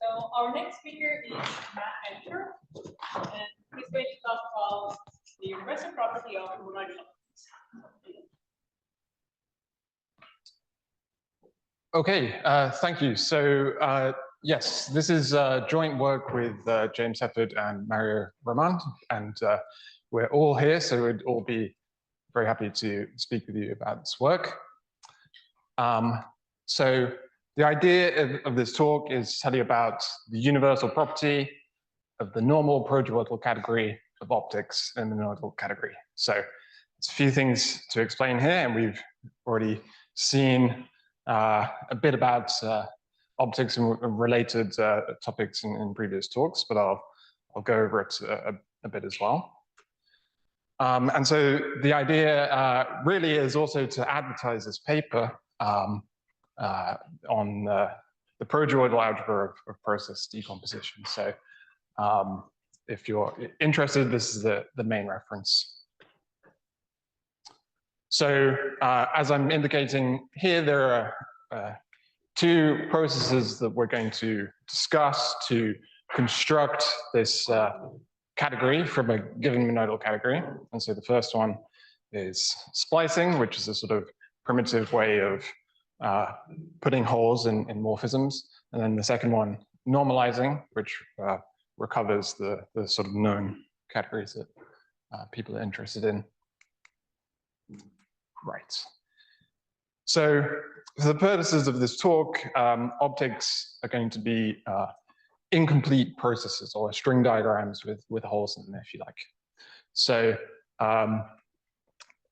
So our next speaker is Matt Hefford, and he's going to talk about the recursive property of monoidal. Okay, thank you. So yes, this is joint work with James Hefford and Mario Román, and we're all here, so we'd all be very happy to speak with you about this work. So the idea of this talk is to tell you about the universal property of the normal progeroidal category of optics in the monoidal category. So it's a few things to explain here, and we've already seen a bit about optics and related topics in previous talks, but I'll go over it a bit as well. And so the idea really is also to advertise this paper on the progeroidal algebra of process decomposition. So if you're interested, this is the main reference. So as I'm indicating here, there are two processes that we're going to discuss to construct this category from a given monoidal category. And so the first one is splicing, which is a sort of primitive way of putting holes in morphisms. And then the second one, normalizing, which recovers the sort of known categories that people are interested in. Right. So for the purposes of this talk, optics are going to be incomplete processes or string diagrams with holes in them, if you like. So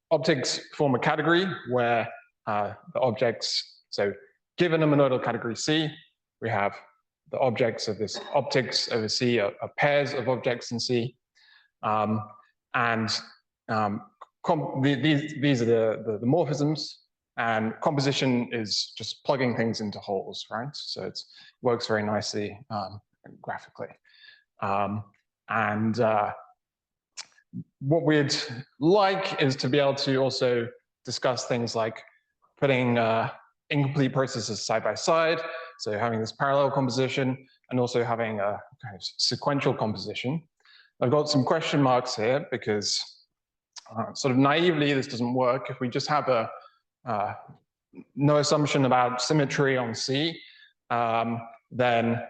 optics form a category where the objects, so given a monoidal category C, we have the objects of this optics over C are pairs of objects in C. These are the morphisms, and composition is just plugging things into holes, right? So it works very nicely graphically. What we'd like is to be able to also discuss things like putting incomplete processes side by side, so having this parallel composition, and also having a kind of sequential composition. I've got some question marks here because sort of naively this doesn't work. If we just have no assumption about symmetry on C, then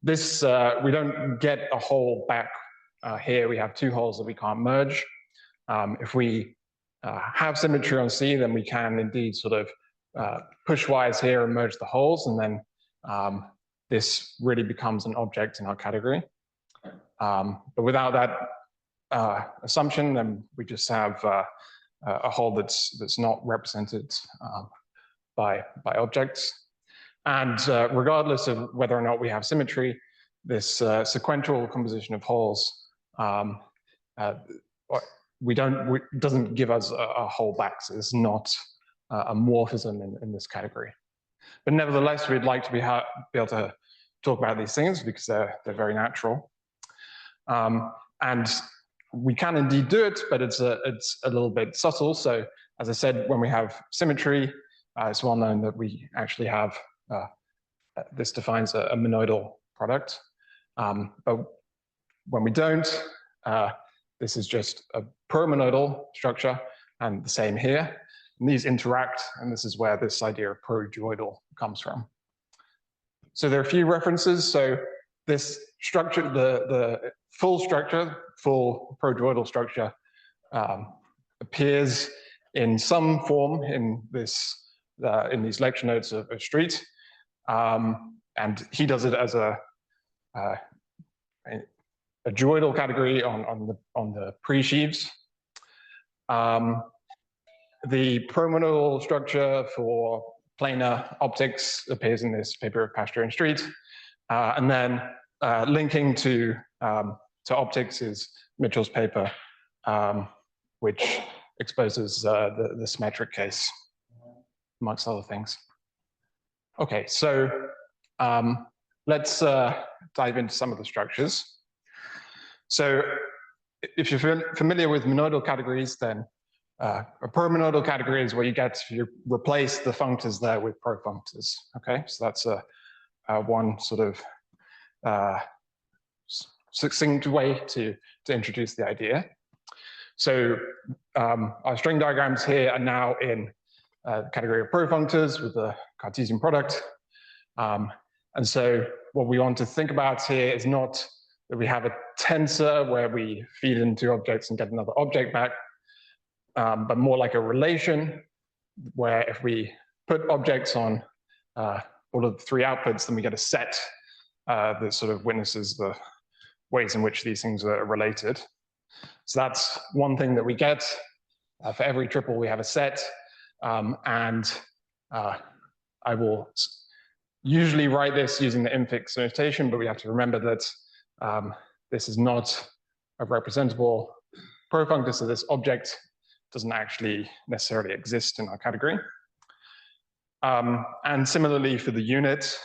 this we don't get a hole back here. We have two holes that we can't merge. If we have symmetry on C, then we can indeed sort of push wires here and merge the holes, and then this really becomes an object in our category. But without that assumption, then we just have a hole that's not represented by objects. And regardless of whether or not we have symmetry, this sequential composition of holes doesn't give us a hole back, so it's not a morphism in this category. But nevertheless, we'd like to be able to talk about these things because they're very natural. And we can indeed do it, but it's a little bit subtle. So as I said, when we have symmetry, it's well known that we actually have, this defines a monoidal product. But when we don't, this is just a promonoidal structure, and the same here. And these interact, and this is where this idea of progeroidal comes from. So there are a few references. So this structure, the full structure, full progeroidal structure, appears in some form in these lecture notes of Street, and he does it as a droidal category on the pre-sheaves. The promonoidal structure for planar optics appears in this paper of Pasteur and Street, and then linking to optics is Mitchell's paper, which exposes the symmetric case, amongst other things. Okay, so let's dive into some of the structures. So if you're familiar with monoidal categories, then a promonoidal category is where you replace the functors there with profunctors. Okay, so that's one sort of succinct way to introduce the idea. So our string diagrams here are now in the category of profunctors with the Cartesian product. And so what we want to think about here is not that we have a tensor where we feed in two objects and get another object back, but more like a relation where if we put objects on all of the three outputs, then we get a set that sort of witnesses the ways in which these things are related. So that's one thing that we get. For every triple, we have a set. And I will usually write this using the infix notation, but we have to remember that this is not a representable profunctor, so this object doesn't actually necessarily exist in our category. And similarly for the unit,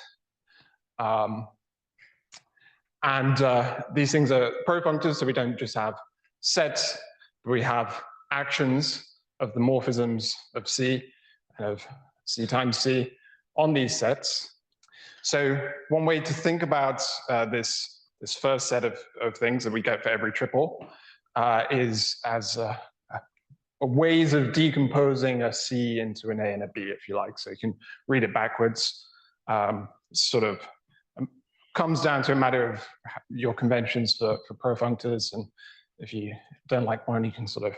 these things are profunctors, so we don't just have sets, but we have actions of the morphisms of C and of C times C on these sets. So one way to think about this first set of things that we get for every triple is as ways of decomposing a C into an A and a B, if you like. So you can read it backwards. Sort of comes down to a matter of your conventions for profunctors, and if you don't like one, you can sort of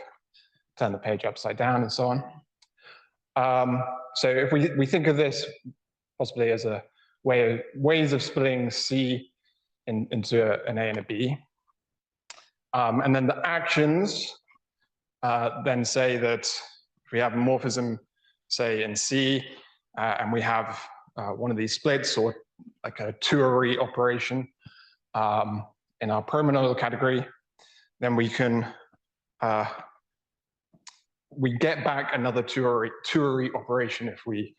turn the page upside down and so on. So if we think of this possibly as a ways of splitting C into an A and a B, and then the actions then say that if we have a morphism, say in C, and we have one of these splits or like a two-ary operation in our promonodal category, then we can we get back another two-ary operation if we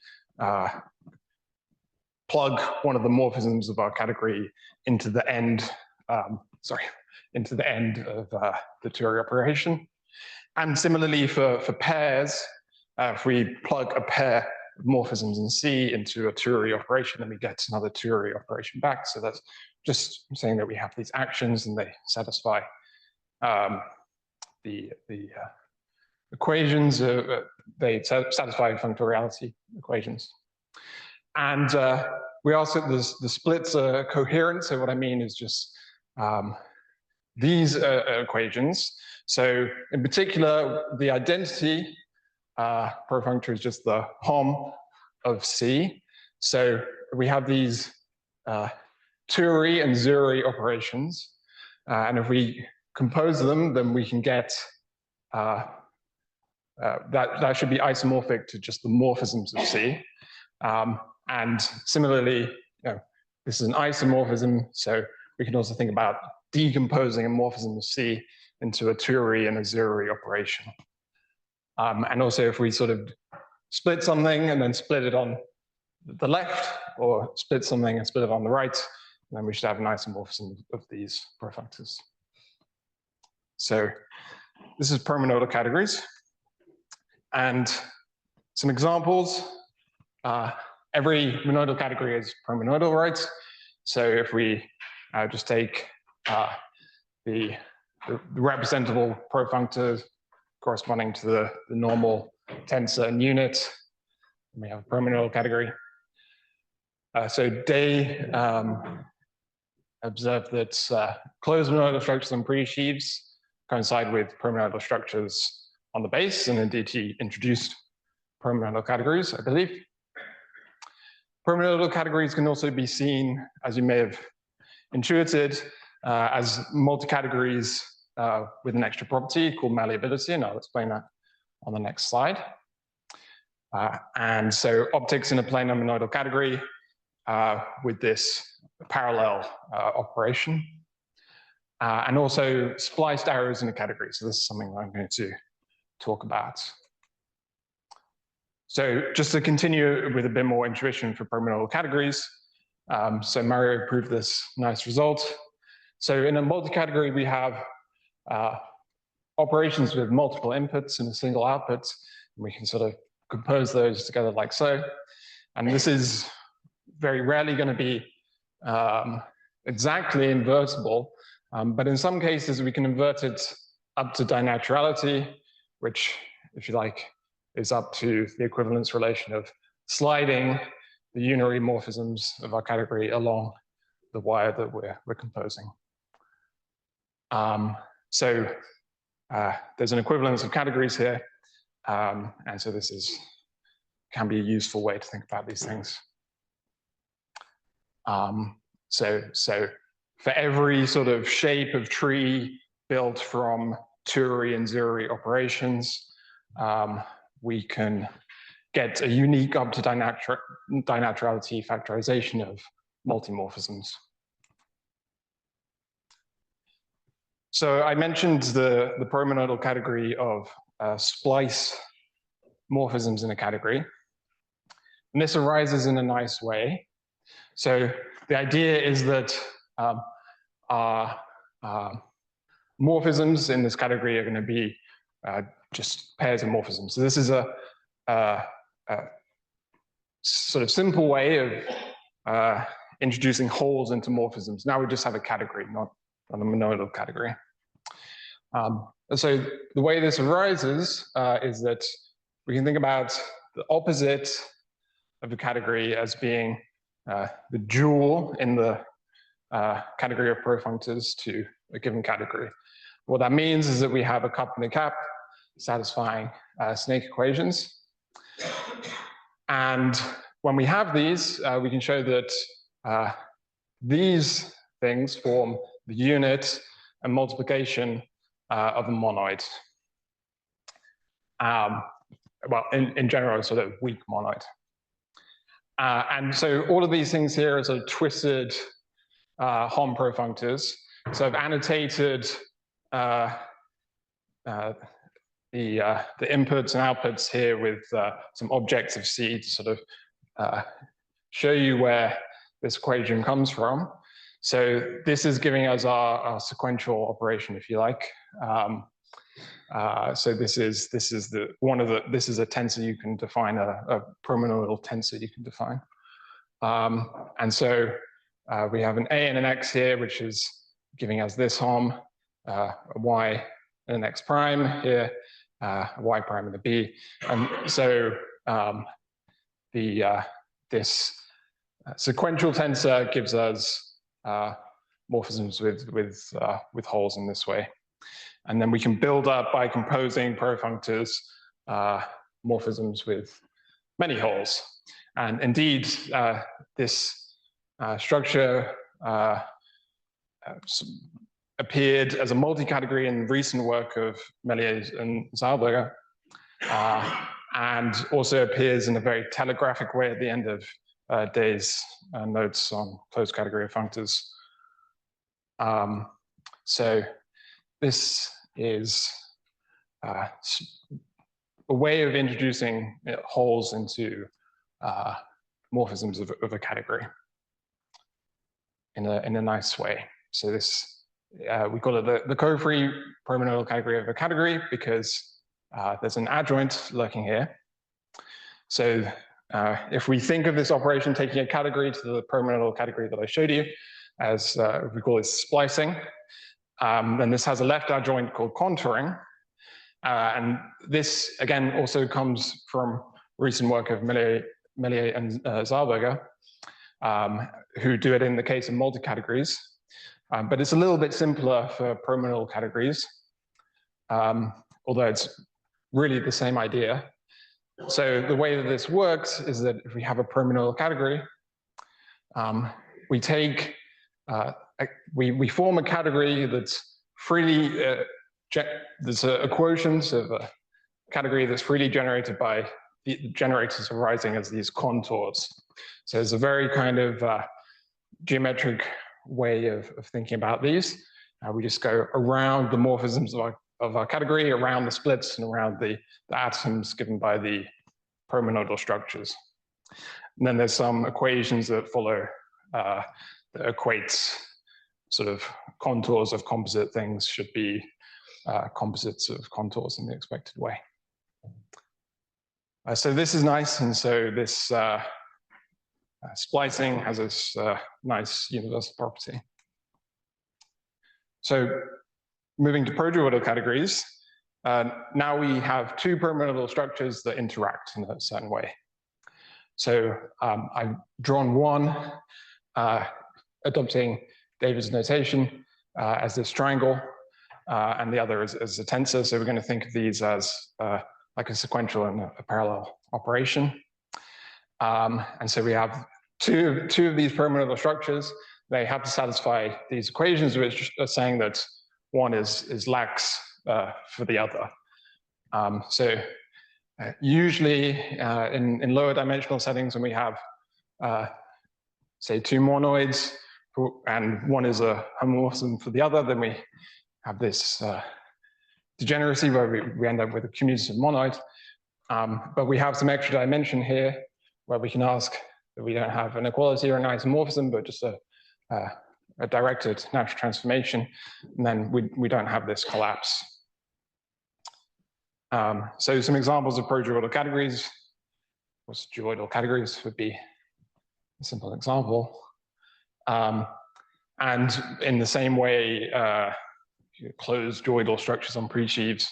plug one of the morphisms of our category into the end, into the end of the two-ary operation. And similarly for pairs, if we plug a pair of morphisms in C into a two-ary operation, then we get another two-ary operation back. So that's just saying that we have these actions and they satisfy the equations, they satisfy functoriality equations. And we also, the splits are coherent. So what I mean is just these equations. So in particular, the identity profunctor is just the HOM of C. So we have these two-ary and zero-ary operations. And if we compose them, then we can get that should be isomorphic to just the morphisms of C. And similarly, this is an isomorphism, so we can also think about decomposing a morphism of C into a two-ary and a zero-ary operation. And also if we sort of split something and then split it on the left, or split something and split it on the right, then we should have an isomorphism of these profunctors. So this is promonodal categories. And some examples, every monoidal category is promonodal, right? So if we just take the representable profunctor corresponding to the normal tensor and unit, and we have a promonodal category. So Day observed that closed monoidal structures on pre-sheaves coincide with promonodal structures on the base, and indeed he introduced promonodal categories, I believe. Promonodal categories can also be seen, as you may have intuited, as multi-categories with an extra property called malleability, and I'll explain that on the next slide. And so optics in a planar monoidal category with this parallel operation, and also spliced arrows in a category. So this is something that I'm going to talk about. So just to continue with a bit more intuition for promonodal categories, so Mario proved this nice result. So in a multi-category, we have operations with multiple inputs and a single output, and we can sort of compose those together like so. And this is very rarely going to be exactly invertible, but in some cases we can invert it up to dinaturality, which, if you like, is up to the equivalence relation of sliding the unary morphisms of our category along the wire that we're composing. So there's an equivalence of categories here, and so this can be a useful way to think about these things. So for every sort of shape of tree built from Turi and Zuri operations, we can get a unique up to dinaturality factorization of multimorphisms. So I mentioned the promonoidal category of splice morphisms in a category. And this arises in a nice way. So the idea is that our morphisms in this category are going to be just pairs of morphisms. So this is a sort of simple way of introducing holes into morphisms. Now we just have a category, not a monoidal category. So the way this arises is that we can think about the opposite of a category as being the dual in the category of profunctors to a given category. What that means is that we have a cup and a cap satisfying snake equations. And when we have these, we can show that these things form the unit and multiplication of a monoid. Well, in general, sort of weak monoid. And so all of these things here are sort of twisted Hom profunctors. So I've annotated the inputs and outputs here with some objects of C to sort of show you where this equation comes from. So this is giving us our sequential operation, if you like. So this is a tensor you can define, a promonoidal tensor you can define. And so we have an A and an X here, which is giving us this Hom, a Y and an X prime here, a Y prime and a B. And so this sequential tensor gives us morphisms with holes in this way. And then we can build up by composing profunctors morphisms with many holes. And indeed, this structure appeared as a multi-category in recent work of Méliès and Zaalberger, and also appears in a very telegraphic way at the end of Day's notes on closed category of functors. So this is a way of introducing holes into morphisms of a category in a nice way. So this, we call it the co-free promonoidal category of a category because there's an adjoint lurking here. So if we think of this operation taking a category to the promonoidal category that I showed you, as we call it splicing, then this has a left adjoint called contouring. And this, again, also comes from recent work of Méliès and Zaalberger, who do it in the case of multi-categories. But it's a little bit simpler for promonoidal categories, although it's really the same idea. So the way that this works is that if we have a promonoidal category, we take we form a category that's freely there's a quotient of a category that's freely generated by the generators arising as these contours. So there's a very kind of geometric way of thinking about these. We just go around the morphisms of our category, around the splits, and around the atoms given by the promonoidal structures. And then there's some equations that follow that equates sort of contours of composite things should be composites of contours in the expected way. So this is nice, and so this splicing has this nice universal property. So moving to protoorbital categories, now we have two pyramidal structures that interact in a certain way. So I've drawn one, adopting David's notation as this triangle, and the other as a tensor. So we're going to think of these as like a sequential and a parallel operation. And so we have two of these pyramidal structures. They have to satisfy these equations, which are saying that one is lax for the other. Usually in lower dimensional settings, when we have, say, two monoids, and one is a homomorphism for the other, then we have this degeneracy where we end up with a commutative monoid. But we have some extra dimension here where we can ask that we don't have an equality or an isomorphism, but just a directed natural transformation, and then we don't have this collapse. So some examples of protoorbital categories, of course, duoidal categories would be a simple example. And in the same way, closed duoidal structures on pre-sheaves,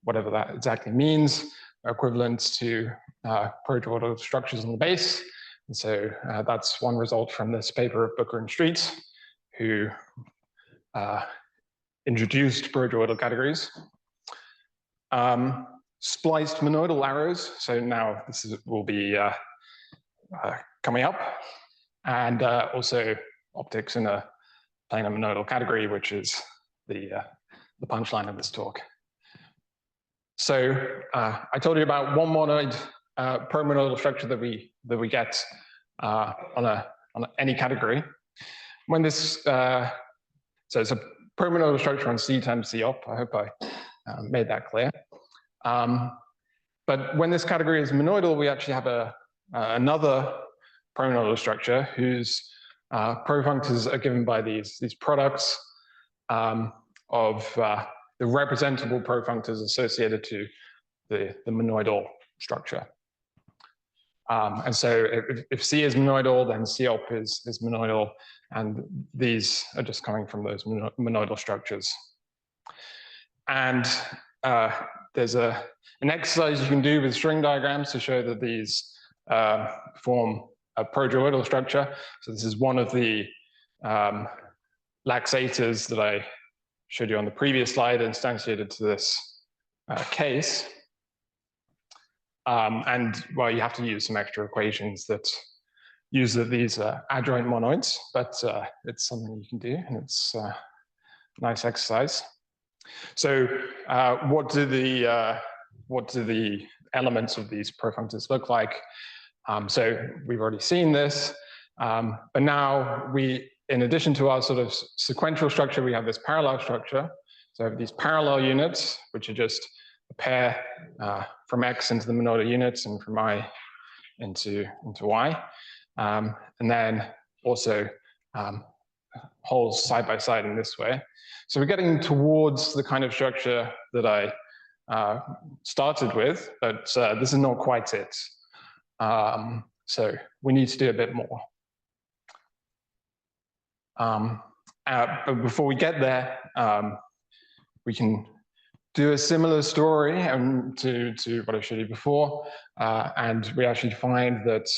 whatever that exactly means, are equivalent to protoorbital structures on the base. And so that's one result from this paper of Booker and Street, who introduced protoorbital categories. Spliced monoidal arrows, so now this will be coming up, and also optics in a planar monoidal category, which is the punchline of this talk. So I told you about one monoid promonoidal structure that we get on any category. When this so it's a promonoidal structure on C times C op. I hope I made that clear. But when this category is monoidal, we actually have another promonoidal structure whose profunctors are given by these products of the representable profunctors associated to the monoidal structure. And so if C is monoidal, then C op is monoidal, and these are just coming from those monoidal structures. And there's an exercise you can do with string diagrams to show that these form a protoorbital structure. So this is one of the laxators that I showed you on the previous slide, instantiated to this case. And well, you have to use some extra equations that use these adjoint monoids, but it's something you can do, and it's a nice exercise. So what do the elements of these profunctors look like? So we've already seen this, but now in addition to our sort of sequential structure, we have this parallel structure. So I have these parallel units, which are just a pair from X into the monoidal units and from I into Y. And then also holes side by side in this way. So we're getting towards the kind of structure that I started with, but this is not quite it. So we need to do a bit more. But before we get there, we can do a similar story to what I showed you before, and we actually find that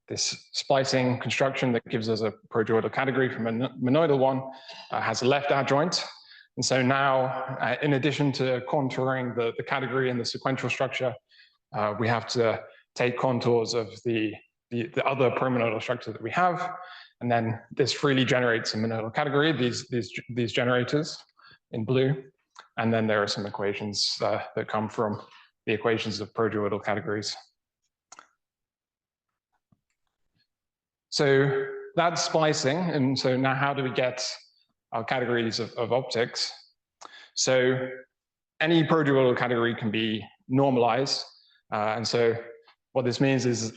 this splicing construction that gives us a protoorbital category from a monoidal one has a left adjoint. And so now, in addition to contouring the category and the sequential structure, we have to take contours of the other promonoidal structure that we have, and then this freely generates a monoidal category, these generators in blue, and then there are some equations that come from the equations of protoorbital categories. So that's splicing, and so now how do we get our categories of optics? So any protoorbital category can be normalized, and so what this means is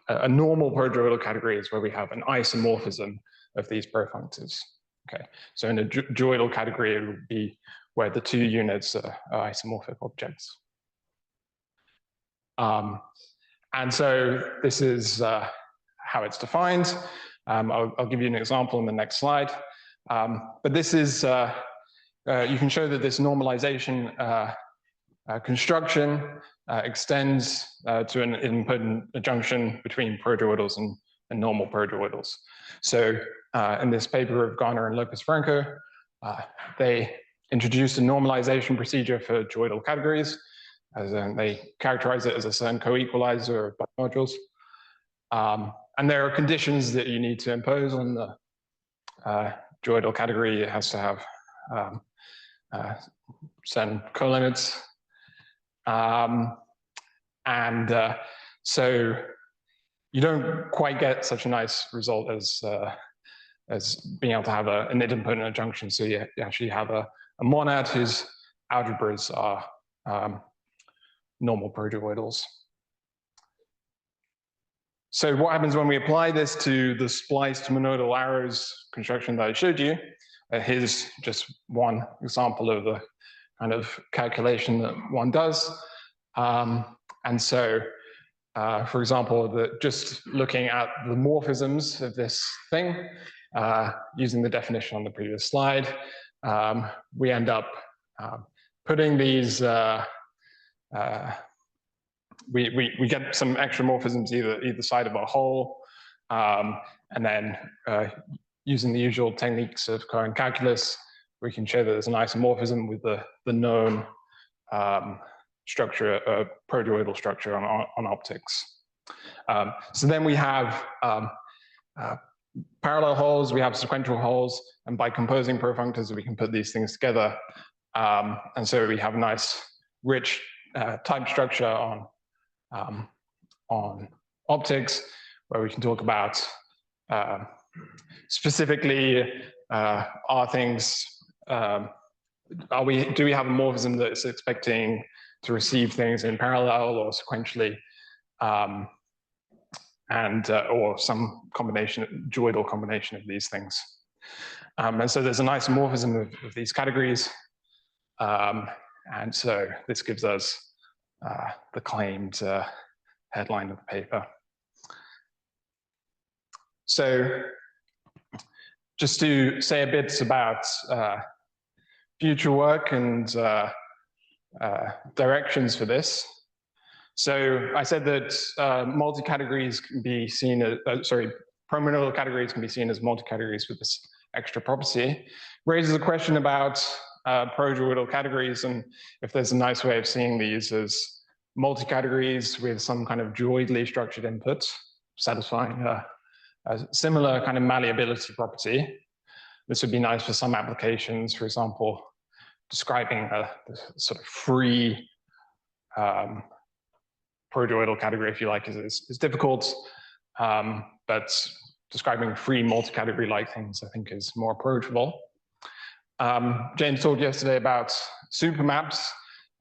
a normal protoorbital category is where we have an isomorphism of these profunctors. Okay, so in a duoidal category, it would be where the two units are isomorphic objects. And so this is how it's defined. I'll give you an example in the next slide. But this is, you can show that this normalization construction extends to an idempotent junction between protoroidals and normal protoroidals. So in this paper of Garner and Lopez Franco, they introduced a normalization procedure for droidal categories, as they characterize it as a certain co-equalizer of bimodules. And there are conditions that you need to impose on the droidal category. It has to have certain colimits. So you don't quite get such a nice result as being able to have an idempotent junction. So you actually have a monad whose algebras are normal protoroidals. So what happens when we apply this to the spliced monoidal arrows construction that I showed you? Here's just one example of the kind of calculation that one does. And so, for example, just looking at the morphisms of this thing, using the definition on the previous slide, we end up putting these, we get some extra morphisms either side of our hole, and then using the usual techniques of coherent calculus, we can show that there's an isomorphism with the known structure, protoroidal structure on optics. So then we have parallel holes, we have sequential holes, and by composing profunctors, we can put these things together. And so we have a nice, rich type structure on optics, where we can talk about specifically, are things, do we have a morphism that's expecting to receive things in parallel or sequentially, or some combination, droidal combination of these things. And so there's an isomorphism of these categories. And so this gives us the claimed headline of the paper. So just to say a bit about future work and directions for this. So I said that multi-categories can be seen as, promonoidal categories can be seen as multi-categories with this extra property. Raises a question about protoroidal categories, and if there's a nice way of seeing these as multi-categories with some kind of droidally structured input, satisfying a similar kind of malleability property. This would be nice for some applications, for example, describing a sort of free protoroidal category, if you like, is difficult, but describing free multi-category-like things, I think, is more approachable. James talked yesterday about supermaps,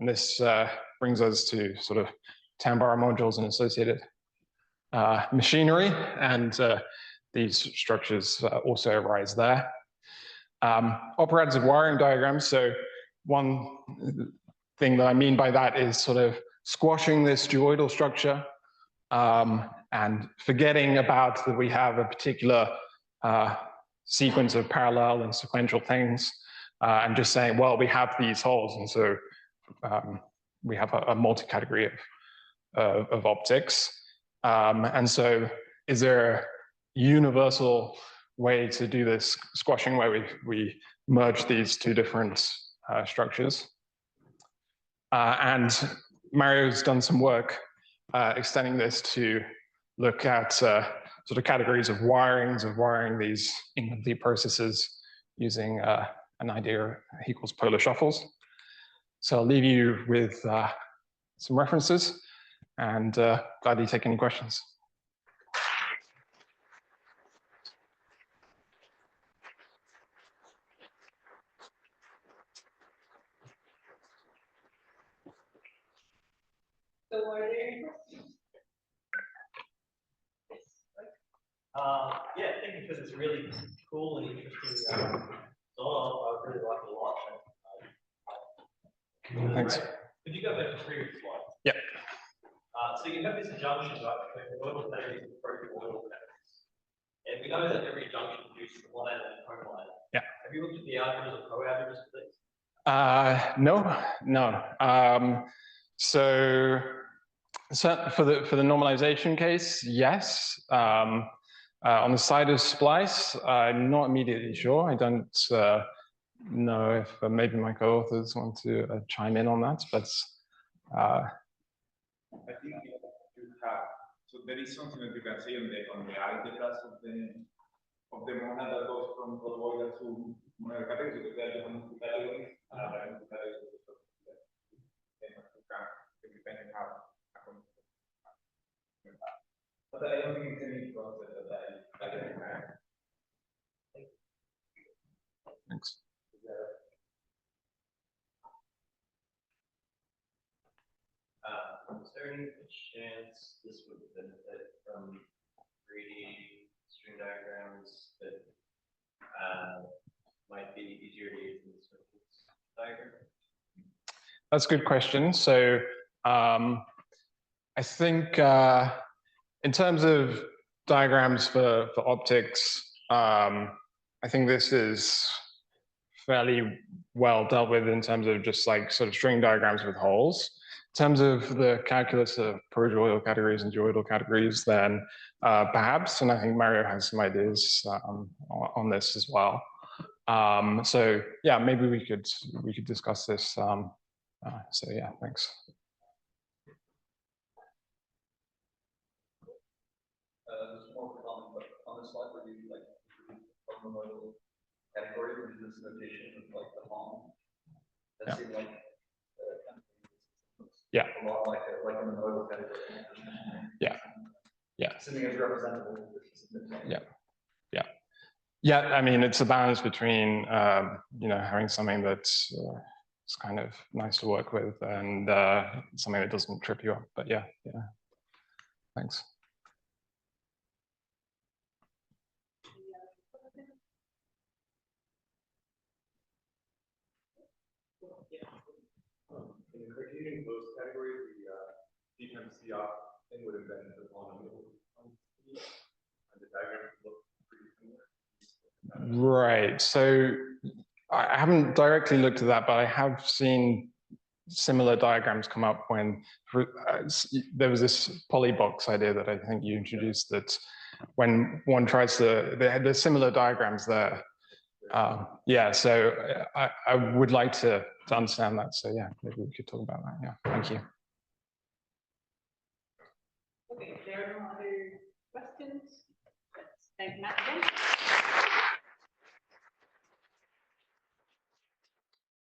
and this brings us to sort of Tambara modules and associated machinery, and these structures also arise there. Operands of wiring diagrams. So one thing that I mean by that is sort of squashing this droidal structure and forgetting about that we have a particular sequence of parallel and sequential things, and just saying, well, we have these holes, and so we have a multi-category of optics. And so is there a universal way to do this squashing where we merge these two different structures? And Mario's done some work extending this to look at sort of categories of wiring these incomplete processes using an idea he calls polar shuffles. So I'll leave you with some references, and gladly take any questions. So what are your questions? Yeah, thank you for this really cool and interesting solo. I really like it a lot. Thanks. Could you go back to the previous slide? Yeah. So you have this junction, right, between oidal categories and protoroidal categories. And we know that every junction produces a monoidal and comoidal. Yeah. you looked at the algebras or co-averages for this? No. So for the normalization case, yes. On the side of splice, I'm not immediately sure. I don't know if maybe my co-authors want to chime in on that, but I think you have, so there is something that you can say on the algebras of the monad that goes from Monoidal to Monoidal categories, because there are different categories, and there are different categories of the depending how. But I don't think it's any concept that I can have. thanks. Is there any chance this would benefit from 3D string diagrams that might be easier to use in the circuits diagram? That's a good question. So I think in terms of diagrams for optics, I think this is fairly well dealt with in terms of just like sort of string diagrams with holes. In terms of the calculus of toroidal categories and geoidal categories, then perhaps, and I think Mario has some ideas on this as well. So yeah, maybe we could discuss this. So yeah, thanks. Just more comment, but on the slide where you like the modal category, where this notation of like the home, that seemed like yeah, a lot like a modal category. Yeah. Assuming it's representable. Yeah. I mean, it's a balance between having something that's it's kind of nice to work with and something that doesn't trip you up. But yeah. Thanks. In the criterion closed category, the D times C off thing would have been the polynomial, and the diagram would look pretty similar. Right. So I haven't directly looked at that, but I have seen similar diagrams come up when there was this polybox idea that I think you introduced, that when one tries to, there's similar diagrams there. Yeah, so I would like to understand that. So yeah, maybe we could talk about that. Yeah, thank you. Okay, if there are no other questions, let's thank Matt again.